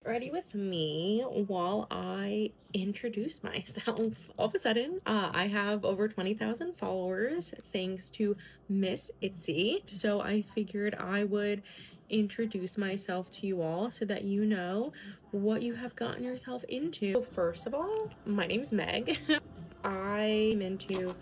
ready with me while I introduce myself. All of a sudden, I have over 20,000 followers thanks to Miss Itzy. So I figured I would introduce myself to you all so that you know what you have gotten yourself into. So first of all, my name's Meg. I'm into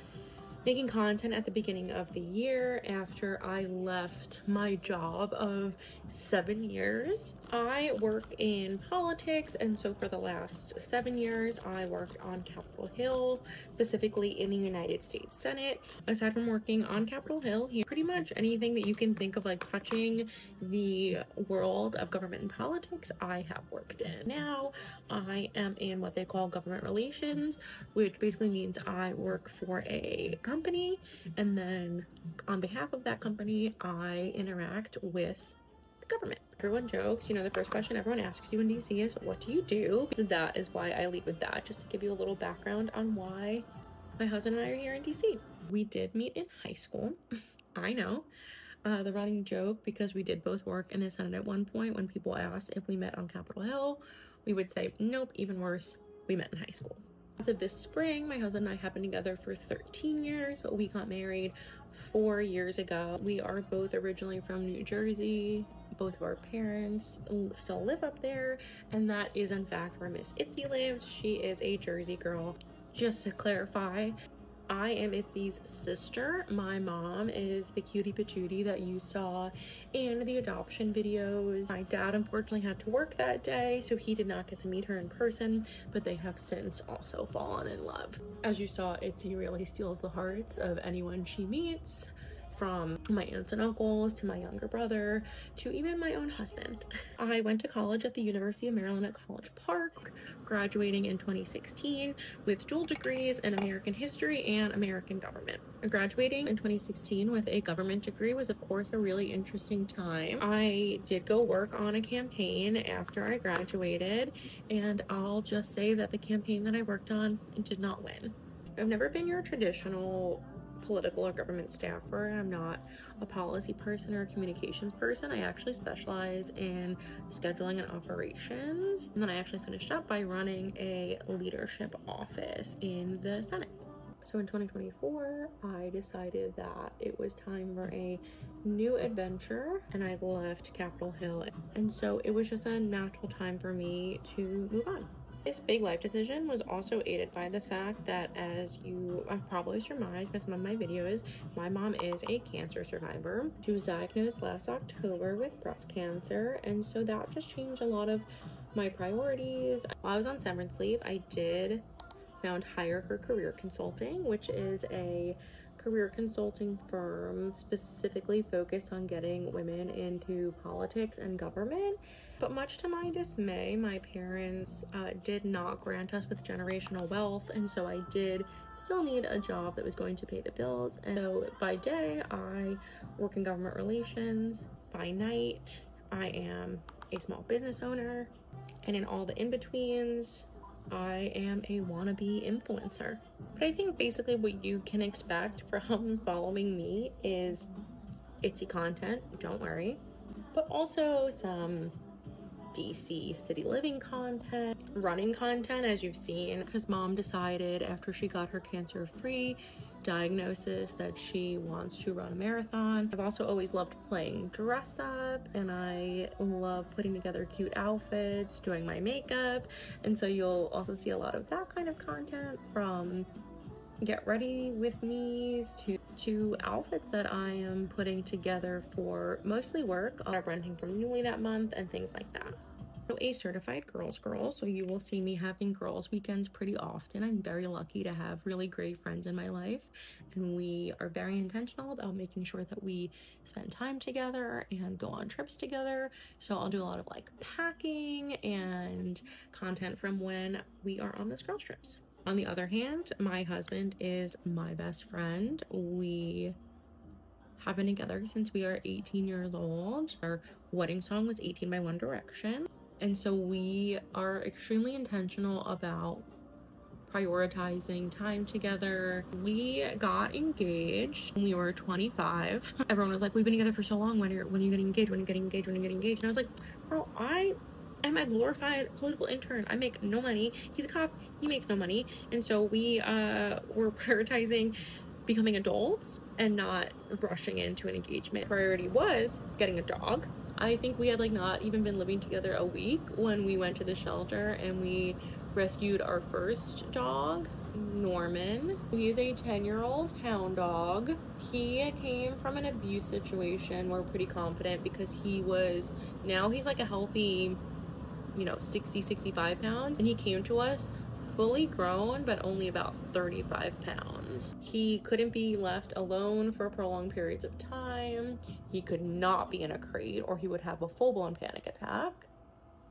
making content at the beginning of the year after I left my job of 7 years. I work in politics, and so for the last 7 years, I worked on Capitol Hill, specifically in the United States Senate. Aside from working on Capitol Hill, here, pretty much anything that you can think of like touching the world of government and politics, I have worked in. Now, I am in what they call government relations, which basically means I work for a company, and then on behalf of that company, I interact with the government. Everyone jokes, the first question everyone asks you in DC is, what do you do? So that is why I lead with that, just to give you a little background on why my husband and I are here in DC. We did meet in high school. I know. The running joke, because we did both work in the Senate at one point, when people asked if we met on Capitol Hill, we would say, nope, even worse, we met in high school. As of this spring, my husband and I have been together for 13 years, but we got married 4 years ago. We are both originally from New Jersey. Both of our parents still live up there, and that is in fact where Miss Itzy lives. She is a Jersey girl. Just to clarify, I am Itzy's sister. My mom is the cutie patootie that you saw in the adoption videos. My dad unfortunately had to work that day, so he did not get to meet her in person, but they have since also fallen in love. As you saw, Itzy really steals the hearts of anyone she meets, from my aunts and uncles to my younger brother to even my own husband. I went to college at the University of Maryland at College Park, graduating in 2016 with dual degrees in American history and American government. Graduating in 2016 with a government degree was of course a really interesting time. I did go work on a campaign after I graduated, and I'll just say that the campaign that I worked on did not win. I've never been your traditional political or government staffer. I'm not a policy person or a communications person. I actually specialize in scheduling and operations. And then I actually finished up by running a leadership office in the Senate. So in 2024, I decided that it was time for a new adventure, and I left Capitol Hill. And so it was just a natural time for me to move on. This big life decision was also aided by the fact that, as you have probably surmised by some of my videos, my mom is a cancer survivor. She was diagnosed last October with breast cancer, and so that just changed a lot of my priorities. While I was on severance leave, I did found Hire Her Career Consulting, which is a career consulting firm specifically focused on getting women into politics and government. But much to my dismay, my parents did not grant us with generational wealth, and so I did still need a job that was going to pay the bills. And so by day, I work in government relations. By night, I am a small business owner. And in all the in-betweens, I am a wannabe influencer. But I think basically what you can expect from following me is Itzy content, don't worry, but also some DC city living content, running content, as you've seen, because mom decided after she got her cancer-free diagnosis that she wants to run a marathon. I've also always loved playing dress up, and I love putting together cute outfits, doing my makeup, and so you'll also see a lot of that kind of content, from get ready with me's to outfits that I am putting together for mostly work. I'm renting from Nuuly that month and things like that. So a certified girls girl, so you will see me having girls weekends pretty often. I'm very lucky to have really great friends in my life, and we are very intentional about making sure that we spend time together and go on trips together. So I'll do a lot of like packing and content from when we are on those girls trips. On the other hand, my husband is my best friend. We have been together since we are 18 years old. Our wedding song was 18 by One Direction. And so we are extremely intentional about prioritizing time together. We got engaged when we were 25. Everyone was like, we've been together for so long. When are you getting engaged? When are you getting engaged? When are you getting engaged? And I was like, girl, I I'm a glorified political intern. I make no money. He's a cop. He makes no money. And so we were prioritizing becoming adults and not rushing into an engagement. Priority was getting a dog. I think we had like not even been living together a week when we went to the shelter and we rescued our first dog, Norman. He's a 10-year-old hound dog. He came from an abuse situation. We're pretty confident because now he's like a healthy, 60, 65 pounds. And he came to us fully grown, but only about 35 pounds. He couldn't be left alone for prolonged periods of time. He could not be in a crate or he would have a full-blown panic attack.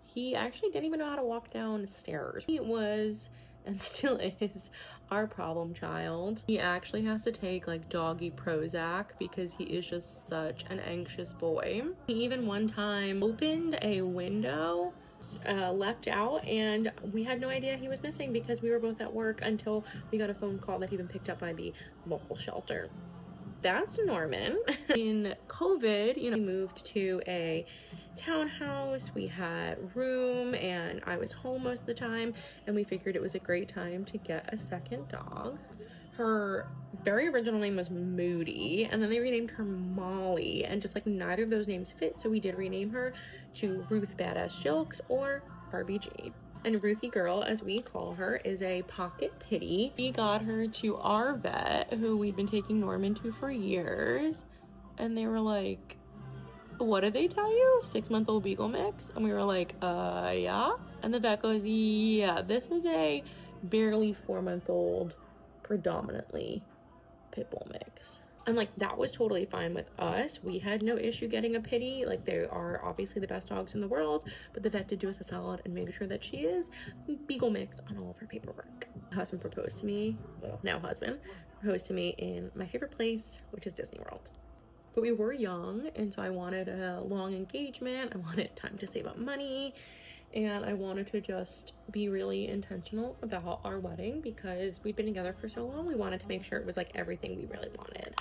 He actually didn't even know how to walk down stairs. He was, and still is, our problem child. He actually has to take like doggy Prozac because he is just such an anxious boy. He even one time opened a window, leapt out, and we had no idea he was missing because we were both at work until we got a phone call that he'd been picked up by the local shelter. That's Norman. In COVID, we moved to a townhouse. We had room and I was home most of the time, and we figured it was a great time to get a second dog. Her very original name was Moody, and then they renamed her Molly, and just like neither of those names fit, so we did rename her to Ruth Badass Jilks, or RBG. And Ruthie Girl, as we call her, is a pocket pitty. We got her to our vet, who we'd been taking Norman to for years, and they were like, what did they tell you? 6-month-old beagle mix? And we were like, yeah. And the vet goes, yeah, this is a barely 4-month-old, predominantly pit bull mix. And like, that was totally fine with us. We had no issue getting a pitty. Like, they are obviously the best dogs in the world, but the vet did do us a solid and make sure that she is beagle mix on all of her paperwork. My husband proposed to me, well, now husband, proposed to me in my favorite place, which is Disney World. But we were young, and so I wanted a long engagement. I wanted time to save up money, and I wanted to just be really intentional about our wedding because we'd been together for so long. We wanted to make sure it was like everything we really wanted.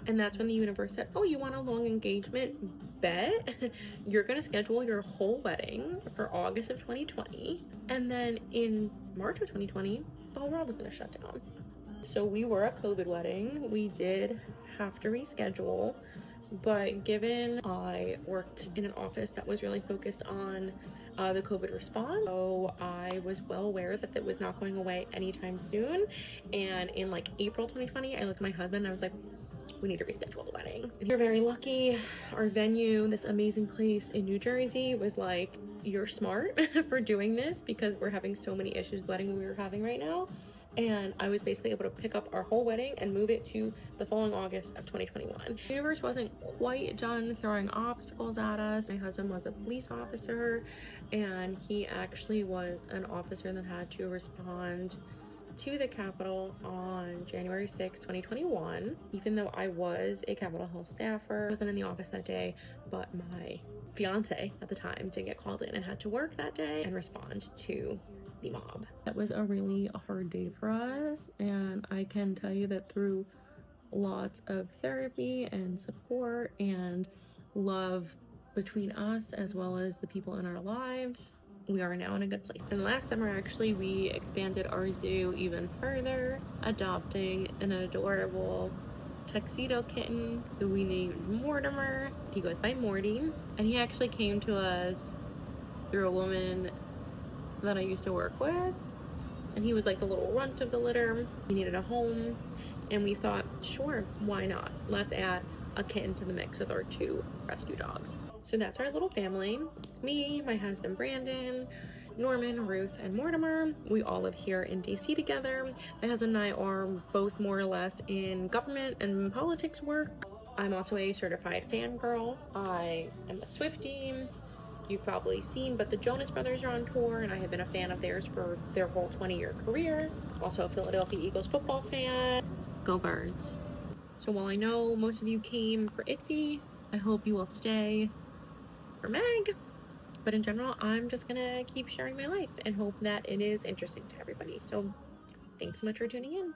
And that's when the universe said, oh, you want a long engagement? Bet. You're gonna schedule your whole wedding for August of 2020, and then in March of 2020 the whole world was gonna shut down. So we were a COVID wedding. We did have to reschedule, but given I worked in an office that was really focused on the COVID response, so I was well aware that that was not going away anytime soon. And in like April 2020, I looked at my husband and I was like, we need to reschedule the wedding. And we're very lucky. Our venue, this amazing place in New Jersey, was like, you're smart for doing this because we're having so many issues with the wedding we were having right now. And I was basically able to pick up our whole wedding and move it to the following August of 2021. The universe wasn't quite done throwing obstacles at us. My husband was a police officer, and he actually was an officer that had to respond to the Capitol on January 6, 2021. Even though I was a Capitol Hill staffer, I wasn't in the office that day, but my fiance at the time did get called in and had to work that day and respond to the mob. That was a really hard day for us, and I can tell you that through lots of therapy and support and love between us as well as the people in our lives, we are now in a good place. And last summer, actually, we expanded our zoo even further, adopting an adorable tuxedo kitten who we named Mortimer. He goes by Morty, and he actually came to us through a woman that I used to work with, and he was like the little runt of the litter. He needed a home, and we thought, sure, why not? Let's add a kitten to the mix with our 2 rescue dogs. So that's our little family. It's me, my husband Brandon, Norman, Ruth, and Mortimer. We all live here in DC together. My husband and I are both more or less in government and politics work. I'm also a certified fangirl. I am a Swiftie. You've probably seen, but the Jonas Brothers are on tour, and I have been a fan of theirs for their whole 20-year career. Also a Philadelphia Eagles football fan. Go Birds. So while I know most of you came for Itzy, I hope you will stay for Meg. But in general, I'm just gonna keep sharing my life and hope that it is interesting to everybody. So thanks so much for tuning in.